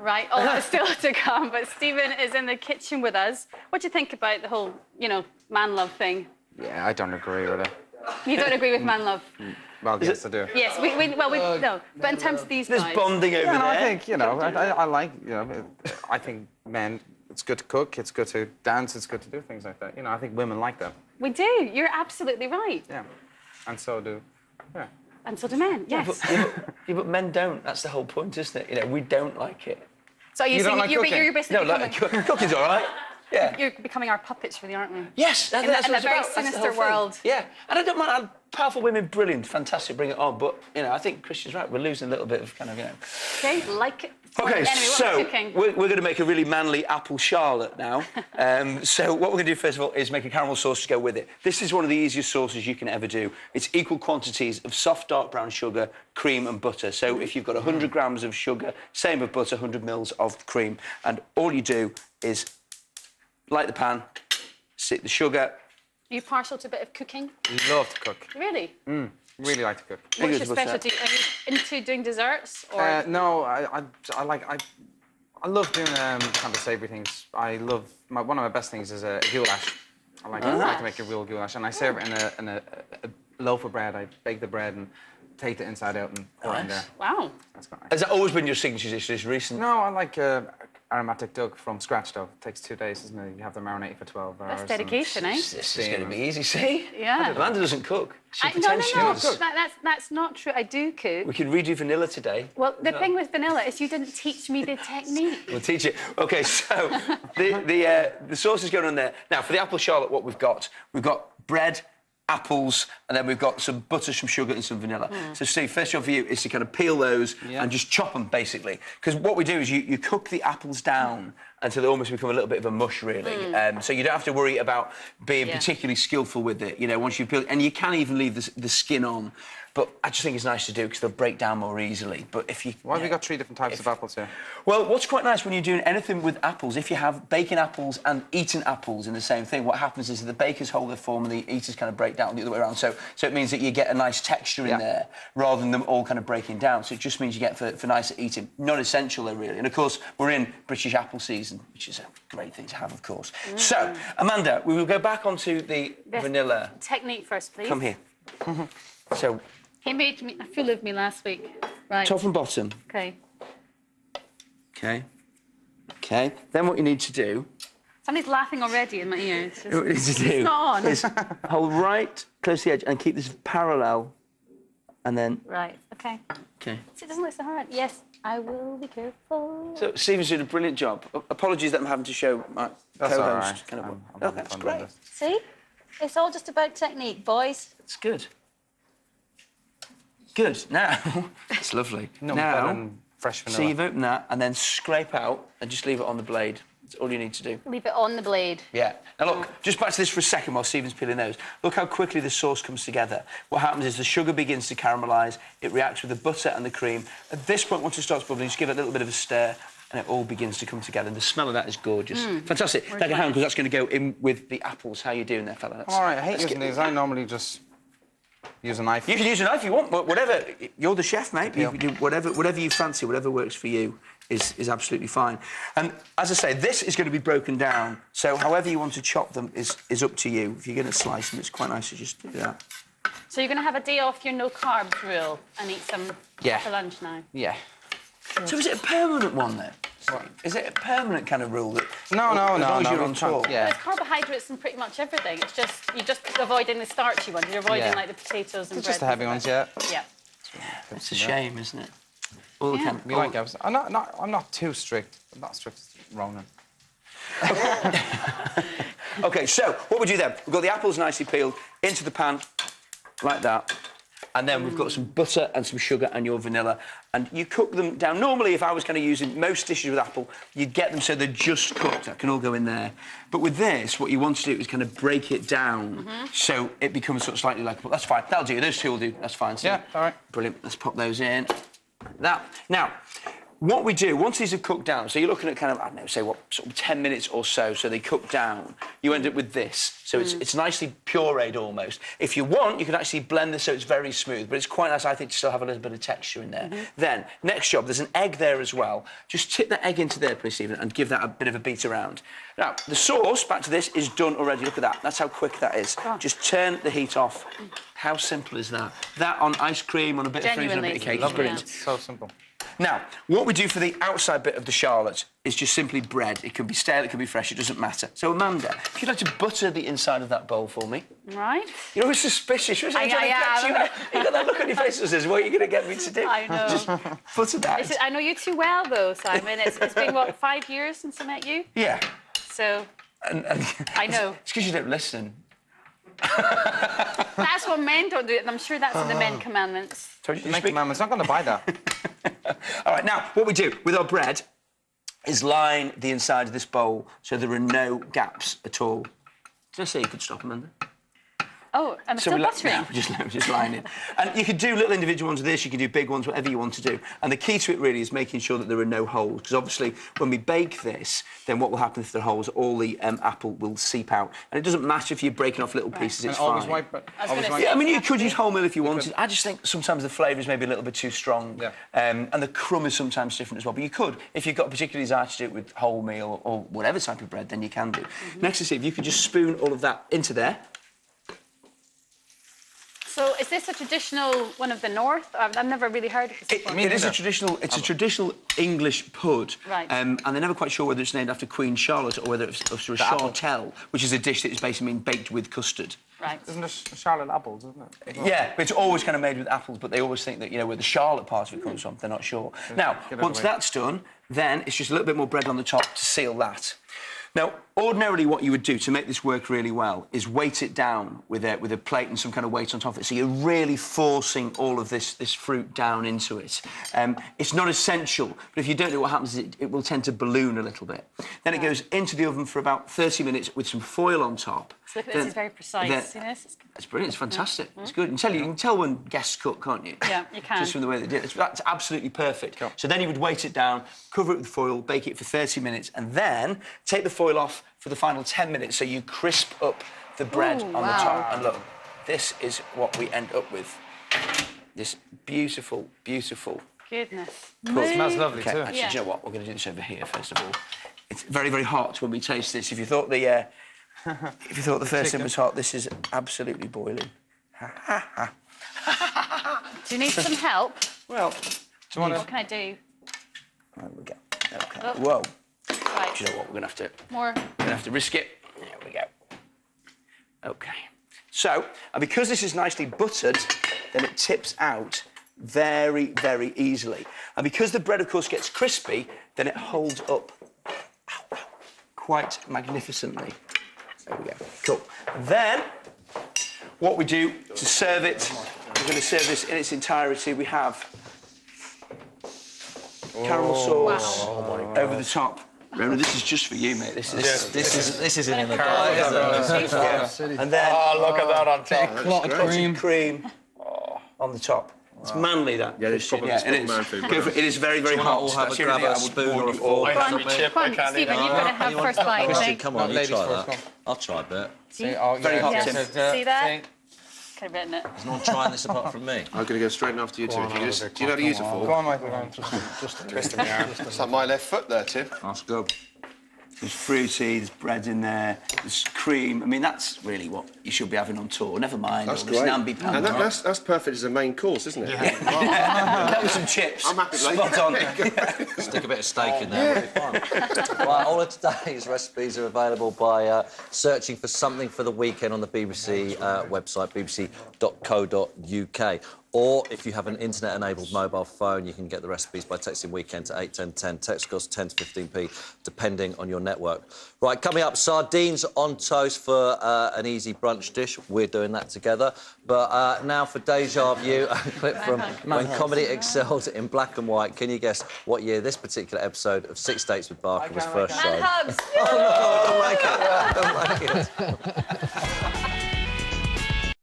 Right, all that's still to come, but Stephen is in the kitchen with us. What do you think about the whole, man love thing? Yeah, I don't agree with it. You don't agree with man love? Well, yes, I do. Yes, no. But in terms of these guys... There's bonding over there. I think, I like, I think men, it's good to cook, it's good to dance, it's good to do things like that. I think women like that. We do, you're absolutely right. Yeah, and so do, yeah. And so do men, yes. But men don't. That's the whole point, isn't it? We don't like it. So you saying like you're basically cooking's all right. Yeah. You're becoming our puppets, really, aren't we? Yes, that's what it's in a very about. sinister world. Yeah, and I don't mind. Powerful women, brilliant, fantastic, bring it on. But I think Christian's right. We're losing a little bit of Okay, like it. Okay, anyway, so we're going to make a really manly apple charlotte now. So what we're going to do first of all is make a caramel sauce to go with it. This is one of the easiest sauces you can ever do. It's equal quantities of soft dark brown sugar, cream and butter. So if you've got 100 grams of sugar, same of butter, 100 mils of cream, and all you do is light the pan, sit the sugar. Are you partial to a bit of cooking? Love to cook. Really? Really like to cook. What's your specialty? Are you into doing desserts? Or? No, I love doing kind of savoury things. I love one of my best things is a goulash. I like to make a real goulash, and I serve it in a loaf of bread. I bake the bread and take the inside out and pour it in there. Wow. That's quite nice. Has that always been your signature dish? This recent? No, I like aromatic duck from scratch, though. It takes 2 days, isn't it? You have them marinated for 12 hours. That's dedication, eh? This is going to be easy, see? Yeah. Amanda doesn't cook. She No. pretends she does. That's not true. I do cook. We can redo vanilla today. Well, the thing with vanilla is you didn't teach me the technique. We'll teach you. OK, so the sauce is going on there. Now, for the apple charlotte, what we've got bread, apples, and then we've got some butter, some sugar and some vanilla. So Steve, first job for you is to kind of peel those and just chop them, basically. Because what we do is you cook the apples down until they almost become a little bit of a mush, really. So you don't have to worry about being particularly skillful with it, once you've peeled. And you can even leave the skin on. But I just think it's nice to do because they'll break down more easily. But if you... Why have we got 3 different types of apples here? Well, what's quite nice when you're doing anything with apples, if you have baking apples and eating apples in the same thing, what happens is that the bakers hold their form and the eaters kind of break down the other way around. So it means that you get a nice texture in there rather than them all kind of breaking down. So it just means you get for nicer eating. Not essential, though, really. And, of course, we're in British apple season, which is a great thing to have, of course. So, Amanda, we will go back onto the vanilla. Technique first, please. Come here. So... He made me a fool of me last week. Right. Top and bottom. OK. OK. Then what you need to do... Somebody's laughing already in my ears. What you need to do it's not on. is hold right close to the edge and keep this parallel, and then... Right, OK. OK. So it doesn't look so hard. Yes, I will be careful. So Stephen's doing a brilliant job. Apologies that I'm having to show my That's all co-host. right. That's great. See? It's all just about technique, boys. It's good. Good. Now, it's lovely. No, now, fresh vanilla. So you've opened that and then scrape out and just leave it on the blade. That's all you need to do. Leave it on the blade. Yeah. Now, look, just back to this for a second while Stephen's peeling those. Look how quickly the sauce comes together. What happens is the sugar begins to caramelise, it reacts with the butter and the cream. At this point, once it starts bubbling, just give it a little bit of a stir and it all begins to come together. And the smell of that is gorgeous. Fantastic. Take a hand, because that's going to go in with the apples. How you doing there, fella? All right, I hate using these. I normally just... use a knife. You can use a knife if you want, whatever. You're the chef, mate. You can do whatever you fancy, whatever works for you is absolutely fine. And as I say, this is going to be broken down, so however you want to chop them is up to you. If you're going to slice them, it's quite nice to just do that. So you're going to have a day off your no-carbs rule and eat some for lunch now? Yeah. So is it a permanent one, then? What? Is it a permanent kind of rule that... No. You're on tour? Yeah. There's carbohydrates in pretty much everything. It's just you're just avoiding the starchy ones. You're avoiding like the potatoes and bread. Just the heavy ones, yeah. Yeah. It's a shame, isn't it? All the We like apples. I'm not too strict. I'm not strict as Ronan. OK, so what we do then? We've got the apples nicely peeled into the pan, like that. And then we've got some butter and some sugar and your vanilla. And you cook them down. Normally, if I was kind of using most dishes with apple, you'd get them so they're just cooked. That can all go in there. But with this, what you want to do is kind of break it down so it becomes sort of slightly like... That's fine. That'll do. Those two will do. That's fine. So, yeah, all right. Brilliant. Let's pop those in. That. Now, what we do, once these have cooked down, so you're looking at kind of, I don't know, say what, sort of 10 minutes or so they cook down, you end up with this. So it's nicely pureed almost. If you want, you can actually blend this so it's very smooth, but it's quite nice, I think, to still have a little bit of texture in there. Then, next job, there's an egg there as well. Just tip that egg into there, please, Stephen, and give that a bit of a beat around. Now, the sauce, back to this, is done already. Look at that. That's how quick that is. Oh. Just turn the heat off. How simple is that? That on ice cream, on a bit of fruit, and a bit of cake. It's brilliant. Yeah. So simple. Now, what we do for the outside bit of the charlotte is just simply bread. It can be stale, it can be fresh, it doesn't matter. So, Amanda, if you'd like to butter the inside of that bowl for me. Right. You're always suspicious. You're trying to I catch you am. out. You got that look on your face that says, what are you going to get me to do? I know. Just butter that. I know you too well, though, Simon. It's been, what, 5 years since I met you? Yeah. So, And I know. It's because you don't listen. That's what men don't do, and I'm sure that's in the men commandments. Told you to Make speak. Commandments. Not going to buy that. All right, now, what we do with our bread is line the inside of this bowl so there are no gaps at all. Did I say you could stop, Amanda? Oh, I'm still buttering. We're just lining. And you could do little individual ones of this, you can do big ones, whatever you want to do. And the key to it really is making sure that there are no holes, because obviously when we bake this, then what will happen if there are holes, all the apple will seep out. And it doesn't matter if you're breaking off little pieces, it's And always fine. wipe it. I was Always gonna wipe say- Yeah, I mean, you could use wholemeal if you wanted. I just think sometimes the flavour is maybe a little bit too strong. Yeah. And the crumb is sometimes different as well. But you could, if you've got a particular desire to do it with wholemeal or whatever type of bread, then you can do. Next is if you could just spoon all of that into there. So, is this a traditional one of the North? I've never really heard of this before. It is a traditional English pud. Right. And they're never quite sure whether it's named after Queen Charlotte or whether it's after a chartel, which is a dish that is basically being baked with custard. Right. Isn't it Charlotte apples, isn't it? Yeah, but it's always kind of made with apples, but they always think that, you know, where the Charlotte part of it comes from, they're not sure. Now, once that's done, then it's just a little bit more bread on the top to seal that. Now, ordinarily what you would do to make this work really well is weight it down with a plate and some kind of weight on top of it. So you're really forcing all of this fruit down into it. It's not essential, but if you don't do what happens is it will tend to balloon a little bit. Then it goes into the oven for about 30 minutes with some foil on top. So this is very precise. It's brilliant, it's fantastic. It's good. You can tell when guests cook, can't you? Yeah, you can. Just from the way they do it. That's absolutely perfect. Cool. So then you would weight it down, cover it with foil, bake it for 30 minutes, and then take the foil off for the final 10 minutes so you crisp up the bread Ooh, on the wow. top. And look, this is what we end up with. This beautiful, beautiful... Goodness. Cool. It smells lovely Okay, too. actually, Yeah. do you know what? We're going to do this over here, first of all. It's very, very hot when we taste this. If you thought the first thing was hot, this is absolutely boiling. Do you need some help? Well, What can I do? there we go. Okay. Oh. Whoa. Right. Do you know what? We're going to More. have to risk it. There we go. Okay. So, and because this is nicely buttered, then it tips out very, very easily. And because the bread, of course, gets crispy, then it holds up quite magnificently. There we go. Cool. Then, what we do to serve it, we're going to serve this in its entirety. We have caramel sauce over the top. Remember, this is just for you, mate. This isn't in the diet, is it? And then look at that on top. clotted cream on the top. It's manly, that. Yeah, it's proper- it's it proper man is. food, Go bro. for it. It is very, very hot. all have a Seriously, grab a I would spoon warn or a you all. fork? I Come have on, a chip, come I on, can't Stephen, eat you're it. going to have first bite. Christian, Right? come on, you ladies try first, that. come. I'll try a bit. See? Oh, Very hot, yeah, Tim. See that? Could have written it. There's no one trying this apart from me. I'm going to go straight after you two. If you just, do you know how to use a fork? Go on, Michael. Go on. Just twist me out. It's like my left foot there, Tim. That's good. There's fruity, there's bread in there, there's cream. I mean, that's really what you should be having on tour. Never mind That's all this great. namby-pamby. And that's perfect as a main course, isn't it? That was some chips. I'm happy with Spot on. Stick a bit of steak in there, it'll be fine. Right, all of today's recipes are available by searching for Something for the Weekend on the BBC website, bbc.co.uk. Or if you have an internet-enabled mobile phone, you can get the recipes by texting Weekend to 81010. Text costs 10 to 15p, depending on your network. Right, coming up, sardines on toast for an easy brunch dish. We're doing that together. But now for Deja Vu, a clip from When Comedy Excelled in Black and White. Can you guess what year this particular episode of 6 Dates with Barker was first And shown? hugs. Oh, no, I don't like it. I don't like it.